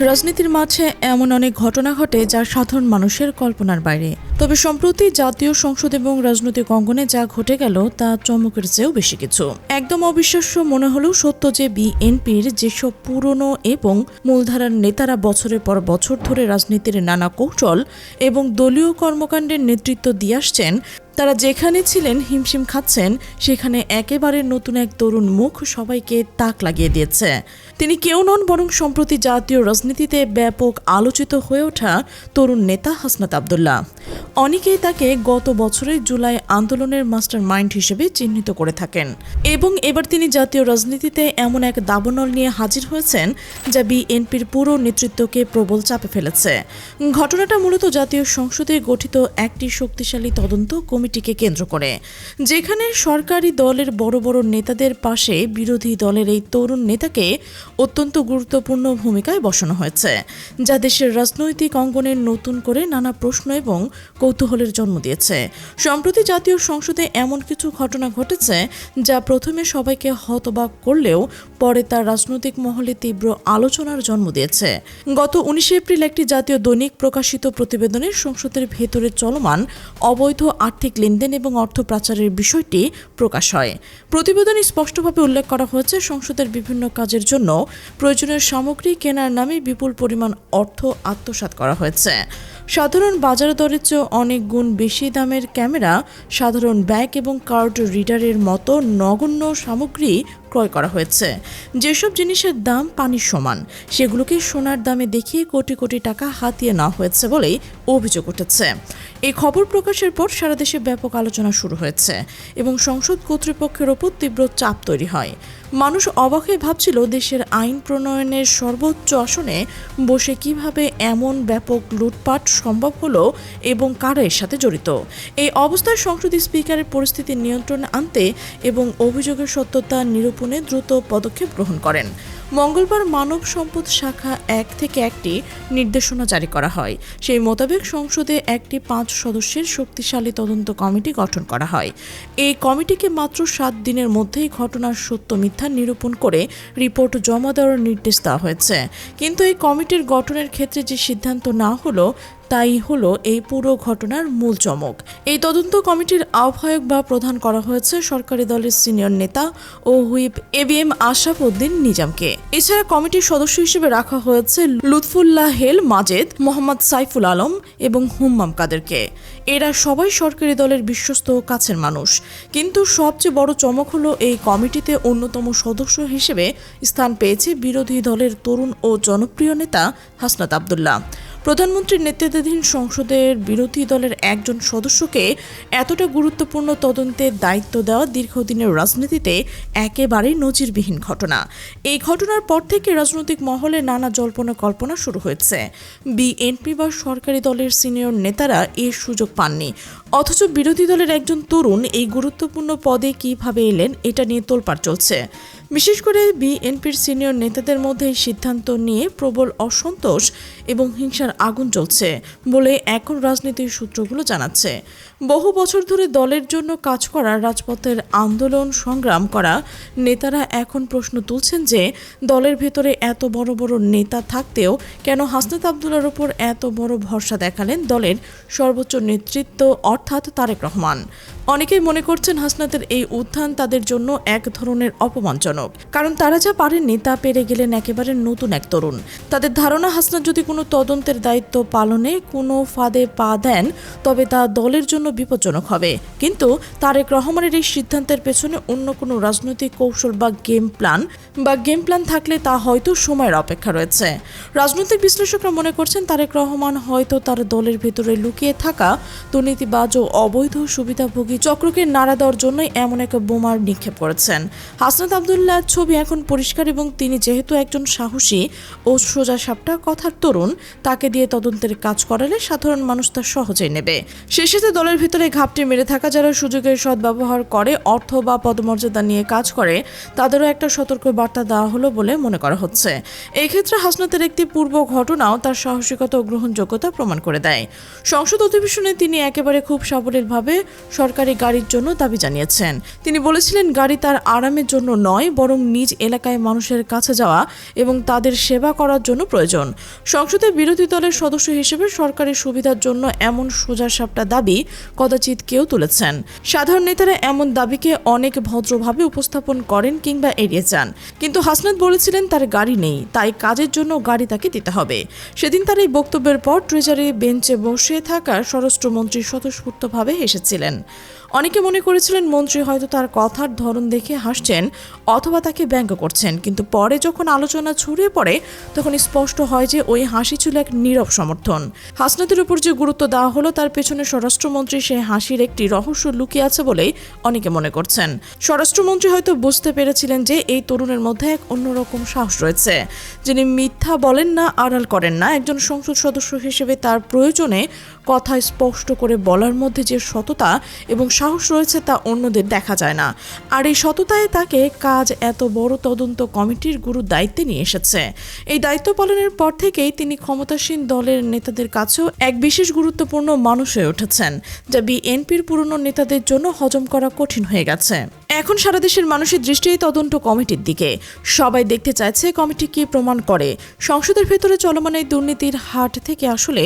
রাজনীতির মাঝে এমন অনেক ঘটনা ঘটে যা সাধারণ মানুষের কল্পনার বাইরে। তবে সম্প্রতি জাতীয় সংসদ এবং রাজনৈতিক অঙ্গনে যা ঘটে গেল তা চমকের চেয়েও বেশি কিছু। একদম অবিশ্বাস্য মনে হলেও সত্য যে বিএনপির যেসব পুরনো এবং মূলধারার নেতারা বছরের পর বছর ধরে রাজনীতির নানা কৌশল এবং দলীয় কর্মকাণ্ডের নেতৃত্ব দিয়ে আসছেন, তারা যেখানে ছিলেন হিমশিম খাচ্ছেন, সেখানে একেবারে নতুন এক তরুণ মুখ সবাইকে তাক লাগিয়ে দিয়েছে। তিনি কেউ নন বরং সম্প্রতি জাতীয় রাজনীতিতে ব্যাপক আলোচিত হয়ে ওঠা তরুণ নেতা হাসনাত আব্দুল্লাহ। অনেকেই তাকে গত বছরের জুলাই আন্দোলনের মাস্টার মাইন্ড হিসেবে চিহ্নিত করে থাকেন এবং এবার তিনি জাতীয় রাজনীতিতে এমন এক দাবানল নিয়ে হাজির হয়েছেন যা বিএনপির পুরো নেতৃত্বকে প্রবল চাপে ফেলেছে। ঘটনাটা মূলত জাতীয় সংসদে গঠিত একটি শক্তিশালী তদন্ত কমিটিকে কেন্দ্র করে, যেখানে সরকারি দলের বড় বড় নেতাদের পাশে বিরোধী দলের এই তরুণ নেতাকে অত্যন্ত গুরুত্বপূর্ণ ভূমিকায় বসানো হয়েছে, যা দেশের রাজনৈতিক অঙ্গনে নতুন করে নানা প্রশ্ন এবং কৌতূহলের জন্ম দিয়েছে। সম্প্রতি জাতীয় সংসদে এমন কিছু ঘটনা ঘটেছে যা প্রথমে সবাইকে হতবাক করলেও পরে তার রাজনৈতিক মহলে তীব্র আলোচনার জন্ম দিয়েছে। গত 19 এপ্রিল একটি জাতীয় দৈনিক প্রকাশিত প্রতিবেদনে সংসদের ভেতরে চলমান অবৈধ আর্থিক লেনদেন এবং অর্থ পাচারের বিষয়টি প্রকাশ হয়। প্রতিবেদনে স্পষ্টভাবে উল্লেখ করা হয়েছে, সংসদের বিভিন্ন কাজের জন্য প্রয়োজনীয় সামগ্রী কেনার নামে বিপুল পরিমাণ অর্থ আত্মসাৎ করা হয়েছে। সাধারণ বাজার দরের চেয়ে অনেক গুণ বেশি দামের ক্যামেরা, সাধারণ ব্যাগ এবং কার্ড রিডারের মতো নগণ্য সামগ্রী ক্রয় করা হয়েছে। যেসব জিনিসের দাম পানির সমান, সেগুলোকে সোনার দামে দেখিয়ে কোটি কোটি টাকা হাতিয়ে নেওয়া হয়েছে বলেই অভিযোগ উঠেছে। এই খবর প্রকাশের পর সারা দেশে ব্যাপক আলোচনা শুরু হয়েছে এবং সংসদ কর্তৃপক্ষের ওপর তীব্র চাপ তৈরি হয়। মানুষ অবাক হয়ে ভাবছিল, দেশের আইন প্রণয়নের সর্বোচ্চ আসনে বসে কিভাবে এমন ব্যাপক লুটপাট সম্ভব হলো এবং কারা এর সাথে জড়িত। এই অবস্থায় সংসদ স্পিকারের পরিস্থিতি নিয়ন্ত্রণে আনতে এবং অভিযোগের সত্যতা নিরূপণে দ্রুত পদক্ষেপ গ্রহণ করেন। মঙ্গলবার মানব সম্পদ শাখা 1 থেকে একটি নির্দেশনা জারি করা হয়। সেই মোতাবেক সংসদে একটি 5 সদস্যের শক্তিশালী তদন্ত কমিটি গঠন করা হয়। এই কমিটিকে মাত্র 7 দিনের মধ্যেই ঘটনার সত্য মিথ্যা নিরূপণ করে রিপোর্ট জমা দেওয়ার নির্দেশ দেওয়া হয়েছে। কিন্তু এই কমিটির গঠনের ক্ষেত্রে যে সিদ্ধান্ত নেওয়া হলো তাই হলো এই পুরো ঘটনার মূল চমক। এই তদন্ত কমিটির আহ্বায়ক বা প্রধান করা হয়েছে সরকারি দলের সিনিয়র নেতা ও হুইপ এবিএম আশরাফ উদ্দিন নিজামকে। এছাড়া কমিটির সদস্য হিসেবে রাখা হয়েছে লুৎফুল্লাহ হেল মাজেদ, মোহাম্মদ সাইফুল আলম এবং হুম্মাম কাদেরকে। এরা সবাই সরকারি দলের বিশ্বস্ত ও কাছের মানুষ। কিন্তু সবচেয়ে বড় চমক হলো, এই কমিটিতে অন্যতম সদস্য হিসেবে স্থান পেয়েছে বিরোধী দলের তরুণ ও জনপ্রিয় নেতা হাসনাত আব্দুল্লাহ। প্রধানমন্ত্রীর নেতৃত্বাধীন সংসদের বিরোধী দলের একজন সদস্যকে এতটা গুরুত্বপূর্ণ তদন্তের দায়িত্ব দেওয়া দীর্ঘদিনের রাজনীতিতে একেবারেই নজিরবিহীন ঘটনা। এই ঘটনার পর থেকে রাজনৈতিক মহলে নানা জল্পনা কল্পনা শুরু হয়েছে। বিএনপি বা সরকারি দলের সিনিয়র নেতারা এর সুযোগ পাননি, অথচ বিরোধী দলের একজন তরুণ এই গুরুত্বপূর্ণ পদে কিভাবে এলেন, এটা নিয়ে তোলপাড় চলছে। বিশেষ করে বিএনপির সিনিয়র নেতাদের মধ্যে এই সিদ্ধান্ত নিয়ে প্রবল অসন্তোষ এবং হিংসার আগুন জ্বলছে বলে এখন রাজনীতির সূত্রগুলো জানাচ্ছে। বহু বছর ধরে দলের জন্য কাজ করা, রাজপথের আন্দোলন সংগ্রাম করা নেতারা এখন প্রশ্ন তুলছেন যে, দলের ভেতরে এত বড় বড় নেতা থাকতেও কেন হাসনাত আব্দুল্লাহর ওপর এত বড় ভরসা দেখালেন দলের সর্বোচ্চ নেতৃত্ব অর্থাৎ তারেক রহমান। অনেকেই মনে করছেন হাসনাতের এই উত্থান তাদের জন্য এক ধরনের অপমানজনক, কারণ তারা যা পারেননি তা পেরে গেলেন একেবারে নতুন এক তরুণ। তাদের ধারণা, হাসনাত যদি কোনো তদন্তের দায়িত্ব পালনে কোনো ফাঁদে পা দেন তবে তা দলের জন্য বিপজ্জনক হবে। কিন্তু তারেক রহমানের এই সিদ্ধান্তের পেছনে অন্য কোনো রাজনৈতিক কৌশল বা গেম প্ল্যান থাকলে তা হয়তো সময়ের অপেক্ষা রয়েছে। রাজনৈতিক বিশ্লেষকরা মনে করছেন, তারেক রহমান হয়তো তার দলের ভেতরে লুকিয়ে থাকা দুর্নীতিবাজ ও অবৈধ সুবিধাভোগী চক্রকে নাড়া দেওয়ার জন্যই এমন এক বোমার নিক্ষেপ করেছেন। হাসনাত আব্দুল্লাহর ছবি এখন পরিষ্কার এবং তিনি যেহেতু একজন সাহসী ও সোজা সাপটা কথার তরুণ, তাকে দিয়ে তদন্তের কাজ করালে সাধারণ মানুষ তা সহজেই নেবে। শেষে দলের ভিতরে ঘাপটি মেরে থাকা যারা সুযোগের সদ্ব্যবহার করে অর্থ বা পদমর্যাদা নিয়ে কাজ করে, তাদেরও একটা সতর্ক বার্তা দেওয়া হলো বলে মনে করা হচ্ছে। এই ক্ষেত্রে হাসনাতের একটি পূর্ব ঘটনাও তার সাহসিকতা ও গ্রহণযোগ্যতা প্রমাণ করে দেয়। সংসদ অধিবেশনে তিনি একেবারে খুব সাবলীলভাবে সরকারি গাড়ির জন্য দাবি জানিয়েছেন। তিনি বলেছিলেন, গাড়ি তার আরামের জন্য নয় বরং নিজ এলাকায় মানুষের কাছে যাওয়া এবং তাদের সেবা করার জন্য প্রয়োজন। সংসদে বিরোধী দলের সদস্য হিসেবে সরকারি সুবিধার জন্য এমন সোজাসাপটা দাবি কদাচিৎ কেউ তুলেছেন। সাধারণ নেতারা এমন দাবিকে অনেক ভদ্রভাবে উপস্থাপন করেন কিংবা এড়িয়ে যান, কিন্তু হাসনাত বলেছিলেন তার গাড়ি নেই, তাই কাজের জন্য গাড়ি তাকে দিতে হবে। সেদিন তার এই বক্তব্যের পর ট্রেজারি বেঞ্চে বসে থাকা স্বরাষ্ট্রমন্ত্রী স্বতঃস্ফূর্তভাবে হেসেছিলেন। অনেকে মনে করেছিলেন মন্ত্রী হয়তো তার কথার ধরন দেখে হাসছেন অথবা তাকে ব্যঙ্গ করছেন, কিন্তু পরে যখন আলোচনা ছড়িয়ে পড়ে তখন স্পষ্ট হয় যে ওই হাসি ছিল এক নীরব সমর্থন। হাসনাতের উপর যে গুরুত্ব দেওয়া হলো তার পেছনে স্বরাষ্ট্রমন্ত্রী সেই হাসির একটি রহস্য লুকিয়ে আছে বলেই অনেকে মনে করছেন। স্বরাষ্ট্রমন্ত্রী হয়তো বুঝতে পেরেছিলেন যে এই তরুণের মধ্যে এক অন্যরকম সাহস রয়েছে, যিনি মিথ্যা বলেন না, আড়াল করেন না। একজন সংসদ সদস্য হিসেবে তার প্রয়োজনে কথা স্পষ্ট করে বলার মধ্যে যে সততা এবং সাহস রয়েছে তা অন্যদের দেখা যায় না। আর এই সততায় তাকে কাজ এত বড় তদন্ত কমিটির গুরু দায়িত্বে নিয়ে এসেছে। এই দায়িত্ব পালনের পর থেকেই তিনি ক্ষমতাসীন দলের নেতাদের কাছেও এক বিশেষ গুরুত্বপূর্ণ মানুষ হয়ে উঠেছেন, যা বিএনপির পুরনো নেতাদের জন্য হজম করা কঠিন হয়ে গেছে। এখন সারা দেশের মানুষের দৃষ্টি এই তদন্ত কমিটির দিকে। সবাই দেখতে চাইছে কমিটি কি প্রমাণ করে। সংসদের ভেতরে চলমান এই দুর্নীতির হাট থেকে আসলে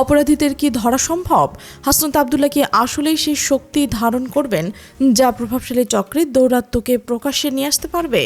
অপরাধীদের কি ধরা সম্ভব? হাসনাত আব্দুল্লাহ কি আসলেই সেই শক্তি ধারণ করবেন যা প্রভাবশালী চক্রের দৌরাত্ম্যকে প্রকাশ্যে নিয়ে আসতে পারবে?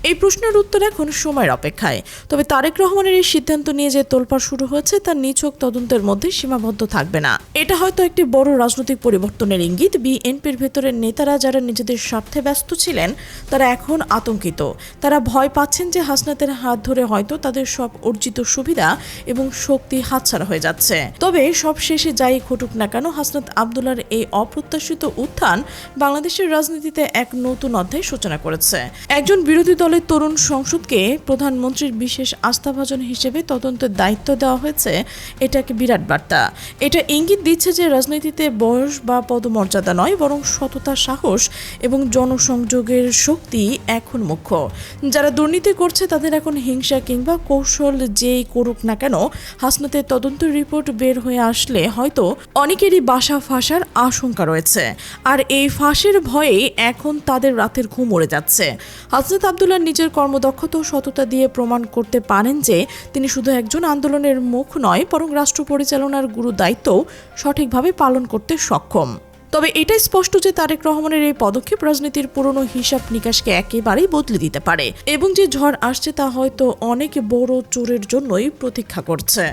এই প্রশ্নের উত্তর এখন সময়ের অপেক্ষায়। তবে তারেক রহমানের এই সিদ্ধান্ত নিয়ে যে তোলপাড় শুরু হয়েছে তা নিছক তদন্তের মধ্যে সীমাবদ্ধ থাকবে না। এটা হয়তো একটি বড় রাজনৈতিক পরিবর্তনের ইঙ্গিত। বিএনপির ভেতরের নেতারা যারা নিজেদের স্বার্থে ব্যস্ত ছিলেন তারা এখন আতঙ্কিত। তারা ভয় পাচ্ছেন যে হাসনাতের হাত ধরে হয়তো তাদের সব অর্জিত সুবিধা এবং শক্তি হাতছাড়া হয়ে যাচ্ছে। তবে সব শেষে যাই ঘটুক না কেন, হাসনাত আব্দুল্লাহর এই অপ্রত্যাশিত উত্থান বাংলাদেশের রাজনীতিতে এক নতুন অধ্যায় সূচনা করেছে। একজন বিরোধী দলের তরুণ সংসদকে প্রধানমন্ত্রীর বিশেষ আস্থাভাজন হিসেবে তদন্তের দায়িত্ব দেওয়া হয়েছে। এটা এক বিরাট বার্তা। এটা ইঙ্গিত দিচ্ছে যে রাজনীতিতে বয়স বা পদমর্যাদা নয়, বরং সততা, সাহস এবং জনসংযোগের শক্তি এখন মুখ্য। যারা দুর্নীতি করছে তাদের এখন হিংসা কিংবা কৌশল যেই করুক না কেন, হাসনাতের তদন্ত রিপোর্ট বের হয়ে আসলে হয়তো অনেকেরই বাসা ফাঁসার আশঙ্কা রয়েছে। আর এই ফাঁসের ভয়ে এখন তাদের রাতের ঘুম উড়ে যাচ্ছে। হাসনাত আব্দুল্লাহ নিজের কর্মদক্ষতা ও সততা দিয়ে প্রমাণ করতে পারেন যে তিনি শুধু একজন আন্দোলনের মুখ নয়, বরং রাষ্ট্র পরিচালনার গুরু দায়িত্বও সঠিকভাবে পালন করতে সক্ষম। তবে এটাই স্পষ্ট যে তারেক রহমানের এই পদক্ষেপ রাজনীতির পুরনো হিসাব নিকাশকে একেবারেই বদলে দিতে পারে এবং যে ঝড় আসছে তা হয়তো অনেক বড় চোরের জন্যই প্রতীক্ষা করছে।